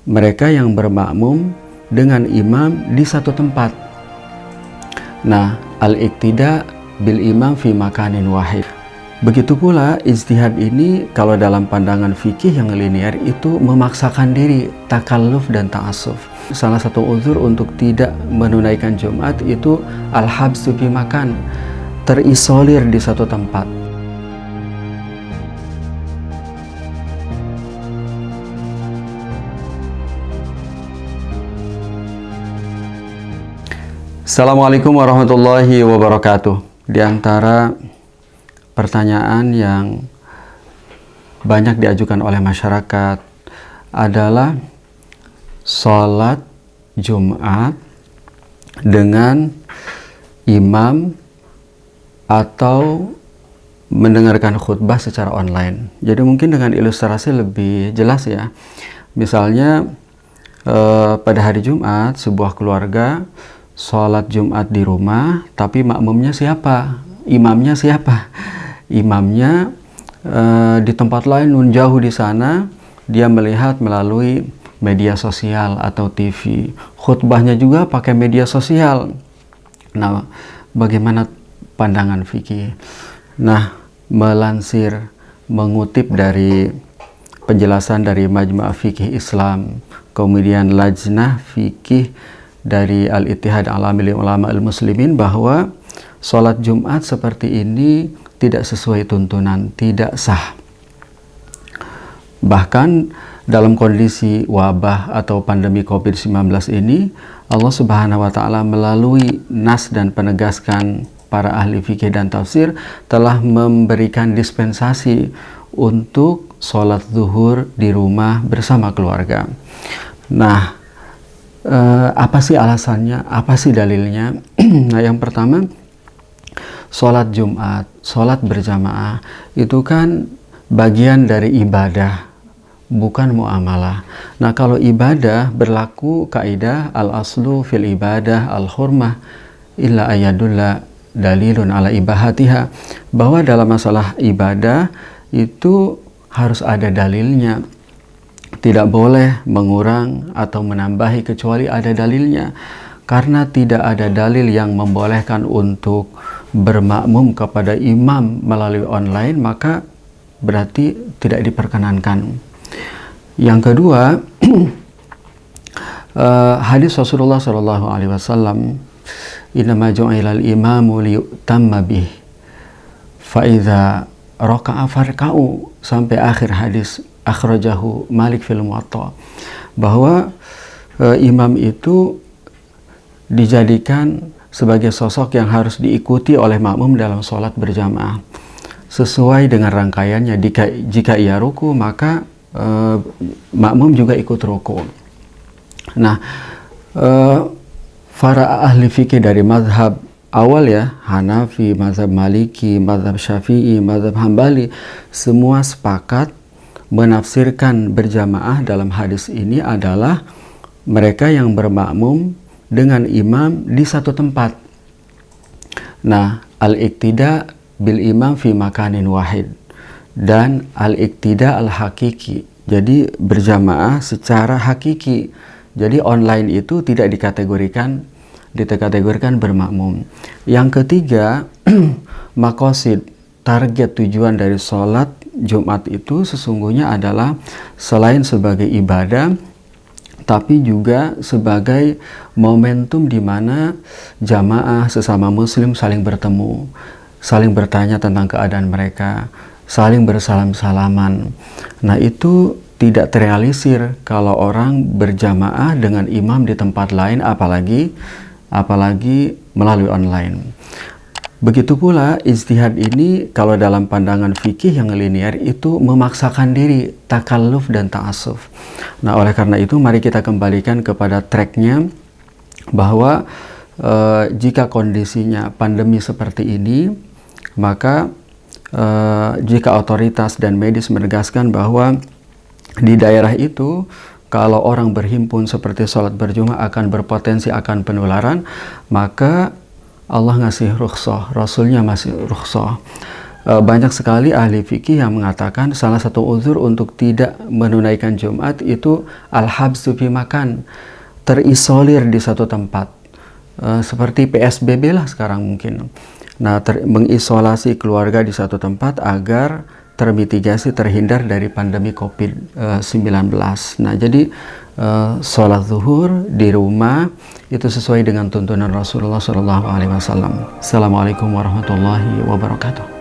mereka yang bermakmum dengan imam di satu tempat. Nah, al-iqtida bil imam fi makanin wahid. Begitu pula ijtihad ini kalau dalam pandangan fikih yang linear itu memaksakan diri, takalluf dan ta'assuf. Salah satu uzur untuk tidak menunaikan Jumat itu al-habsu fi makan, terisolir di satu tempat. Assalamualaikum warahmatullahi wabarakatuh. Di antara pertanyaan yang banyak diajukan oleh masyarakat adalah sholat Jumat dengan imam atau mendengarkan khutbah secara online. Jadi mungkin dengan ilustrasi lebih jelas ya. Misalnya pada hari Jumat sebuah keluarga sholat Jumat di rumah, tapi makmumnya siapa? Imamnya siapa? Imamnya di tempat lain, jauh di sana, dia melihat melalui media sosial atau TV. Khutbahnya juga pakai media sosial. Nah, bagaimana pandangan fikih? Nah, mengutip dari penjelasan dari Majma' Fikih Islam, kemudian Lajnah Fikih dari Al-Ittihad Alami Ulama Al-Muslimin, bahwa sholat Jumat seperti ini tidak sesuai tuntunan, tidak sah. Bahkan dalam kondisi wabah atau pandemi COVID-19 ini, Allah Subhanahu wa Ta'ala melalui nas dan penegaskan para ahli fikih dan tafsir telah memberikan dispensasi untuk sholat zuhur di rumah bersama keluarga. Nah, apa sih alasannya? Apa sih dalilnya? Nah, yang pertama, sholat Jumat, sholat berjamaah itu kan bagian dari ibadah, bukan muamalah. Nah, kalau ibadah berlaku kaidah al-aslu fil ibadah al-hurmah illa ayadulla dalilun ala ibahatiha, bahwa dalam masalah ibadah itu harus ada dalilnya. Tidak boleh mengurang atau menambahi kecuali ada dalilnya. Karena tidak ada dalil yang membolehkan untuk bermakmum kepada imam melalui online, maka berarti tidak diperkenankan. Yang kedua, hadis Rasulullah SAW, innama ju'ilal imamu liyutamma bih fa idza raka'a farka'u, sampai akhir hadis, akhrajahu Malik fil Muwatta, bahwa imam itu dijadikan sebagai sosok yang harus diikuti oleh makmum dalam sholat berjamaah sesuai dengan rangkaiannya. Jika ia ruku, maka makmum juga ikut ruku. Nah, para ahli fikih dari mazhab awal ya, Hanafi, mazhab Maliki, mazhab Syafi'i, mazhab Hambali, semua sepakat menafsirkan berjamaah dalam hadis ini adalah mereka yang bermakmum dengan imam di satu tempat. Nah, al-iqtida bil imam fi makanin wahid dan al-iqtida al-hakiki, jadi berjamaah secara hakiki. Jadi online itu tidak dikategorikan bermakmum. Yang ketiga, maqasid, target tujuan dari sholat Jumat itu sesungguhnya adalah selain sebagai ibadah, tapi juga sebagai momentum di mana jamaah sesama muslim saling bertemu, saling bertanya tentang keadaan mereka, saling bersalam-salaman. Nah, itu tidak terrealisir kalau orang berjamaah dengan imam di tempat lain, apalagi melalui online. Begitu pula ijtihad ini kalau dalam pandangan fikih yang linear itu memaksakan diri, takalluf dan ta'assuf. Nah, oleh karena itu mari kita kembalikan kepada tracknya, bahwa jika kondisinya pandemi seperti ini, maka jika otoritas dan medis menegaskan bahwa di daerah itu kalau orang berhimpun seperti sholat berjamaah akan berpotensi akan penularan, maka Allah ngasih rukhsah, Rasulnya masih rukhsah. banyak sekali ahli fikih yang mengatakan salah satu uzur untuk tidak menunaikan Jumat itu al-habsu fi makan, terisolir di satu tempat, seperti PSBB lah sekarang mungkin. Nah, mengisolasi keluarga di satu tempat agar termitigasi, terhindar dari pandemi COVID-19. Nah, jadi sholat zuhur di rumah itu sesuai dengan tuntunan Rasulullah SAW. Assalamualaikum warahmatullahi wabarakatuh.